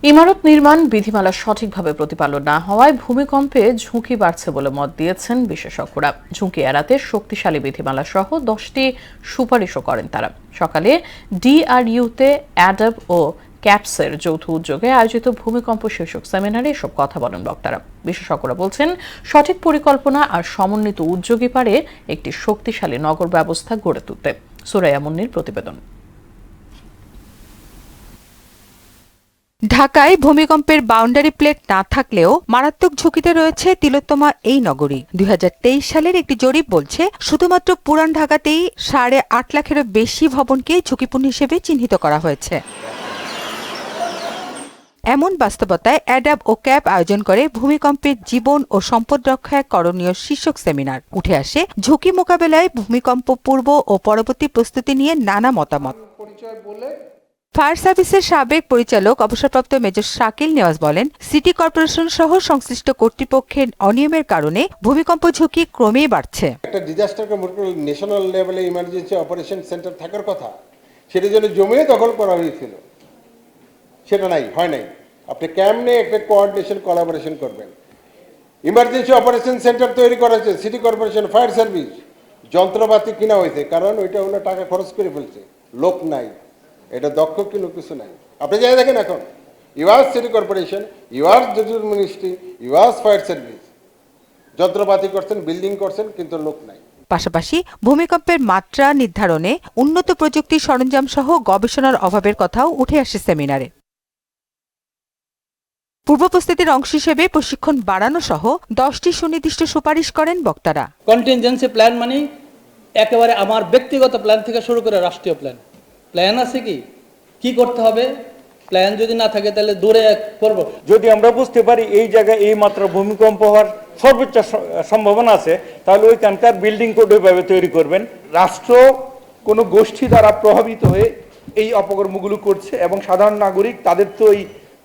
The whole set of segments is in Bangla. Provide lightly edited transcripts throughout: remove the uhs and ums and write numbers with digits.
ইমারত নির্মাণ বিধিমালা সঠিকভাবে প্রতিপালন না হওয়ায় ভূমিকম্পে ঝুঁকি বাড়ছে বলে মত দিয়েছেন বিশেষজ্ঞরা। ঝুঁকি এড়াতে শক্তিশালী বিধিমালা সহ 10টি সুপারিশও করেন তারা। সকালে ডিআরইউতে অ্যাডব ও ক্যাপসের যৌথ উদ্যোগে আয়োজিত ভূমিকম্প শীর্ষক সেমিনারে এসব কথা বলেন বক্তারা। বিশেষজ্ঞরা বলছেন, সঠিক পরিকল্পনা আর সমন্বিত উদ্যোগই পারে একটি শক্তিশালী নগর ব্যবস্থা গড়ে তুলতে। সুরাইয়া মুন্নির প্রতিবেদন। ঢাকায় ভূমিকম্পের বাউন্ডারি প্লেট না থাকলেও মারাত্মক ঝুঁকিতে রয়েছে তিলোত্তমা এই নগরী। 2023 সালের একটি জরিপ বলছে, শুধুমাত্র পুরান ঢাকাতেই 8.5 লাখেরও বেশি ভবনকে ঝুঁকিপূর্ণ হিসেবে চিহ্নিত করা হয়েছে। এমন বাস্তবতায় অ্যাডাব ও ক্যাপ আয়োজন করে ভূমিকম্পের জীবন ও সম্পদ রক্ষায় করণীয় শীর্ষক সেমিনার। উঠে আসে ঝুঁকি মোকাবেলায় ভূমিকম্প পূর্ব ও পরবর্তী প্রস্তুতি নিয়ে নানা মতামত। ফায়ার সার্ভিসের সাবেক পরিচালক অবসরপ্রাপ্ত মেজর শাকিল নেওয়াজ বলেন, সিটি কর্পোরেশন সহ সংশ্লিষ্ট কর্তৃপক্ষের অনিয়মের কারণে ভূমিকম্প ঝুঁকি ক্রমেই বাড়ছে। একটা ডিজাস্টার কন্ট্রোল ন্যাশনাল লেভেলে ইমার্জেন্সি অপারেশন সেন্টার থাকার কথা, সেটার জন্য জমিয়ে দখল করা হয়েছিল, সেটা হয় নাই। আপনি কেমনে একটা কোঅর্ডিনেশন কোলাবোরেশন করবেন? ইমার্জেন্সি অপারেশন সেন্টার তৈরি করা হয়েছে, সিটি কর্পোরেশন, ফায়ার সার্ভিস, যন্ত্রপাতি কিনা হয়েছে, কারণ ওইটা ওনার টাকা খরচ করে ফেলছে, লোক নাই, এটা দক্ষ কিন্তু কিছু নাই। আপনি যাই দেখেন এখন ইউআস সিটি কর্পোরেশন, ইউআস জুডিশিয়াল মিনিস্ট্রি, ইউআস ফায়ার সার্ভিস যন্ত্রপাতি করছেন, বিল্ডিং করছেন, কিন্তু লোক নাই। পাশাপাশি ভূমিকম্পের মাত্রা নির্ধারণে উন্নত প্রযুক্তির সরঞ্জাম সহ গবেষণার অভাবের কথাও উঠে আসে সেমিনারে। পূর্ব প্রস্তুতির অংশ হিসেবে প্রশিক্ষণ বাড়ানো সহ 10টি সুনির্দিষ্ট সুপারিশ করেন বক্তারা। কন্টিনজেন্সি প্ল্যান মানে একেবারে আমার ব্যক্তিগত প্ল্যান থেকে শুরু করে রাষ্ট্রীয় প্ল্যান আছে কি করতে হবে, প্ল্যান যদি না থাকে তাহলে দূরে করব। যদি আমরা বুঝতে পারি এই জায়গায় এই মাত্রা ভূমিকম্প হওয়ার সর্বোচ্চ সম্ভাবনা আছে, তাহলে ওইখানকার বিল্ডিং কোড ওইভাবে তৈরি করবেন। রাষ্ট্র কোনো গোষ্ঠী দ্বারা প্রভাবিত হয়ে এই অপকর্মগুলো করছে এবং সাধারণ নাগরিক তাদের তো এই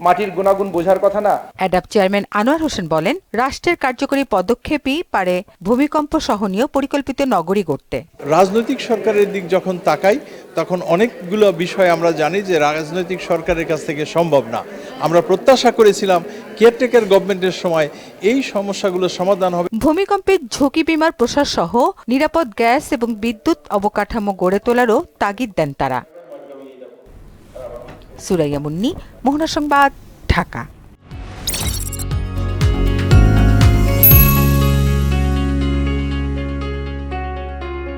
মাটির গুণাগুণ বোঝার কথা না। অ্যাডাপ চেয়ারম্যান আনোয়ার হোসেন বলেন, রাষ্ট্রের কার্যকরী পদক্ষেপই পারে ভূমিকম্প সহনীয় পরিকল্পিত নগরী গড়তে। রাজনৈতিক সরকারের দিক যখন তাকাই, তখন অনেকগুলো বিষয় আমরা জানি যে রাজনৈতিক সরকারের কাছ থেকে সম্ভব না। আমরা প্রত্যাশা করেছিলাম কেয়ারটেকার গভর্নমেন্টের সময় এই সমস্যাগুলোর সমাধান হবে। ভূমিকম্পের ঝুঁকি বিমার প্রসার সহ নিরাপদ গ্যাস এবং বিদ্যুৎ অবকাঠামো গড়ে তোলারও তাগিদ দেন তারা। সুরাইয়া মুন্নি, মোহনা সংবাদ, ঢাকা।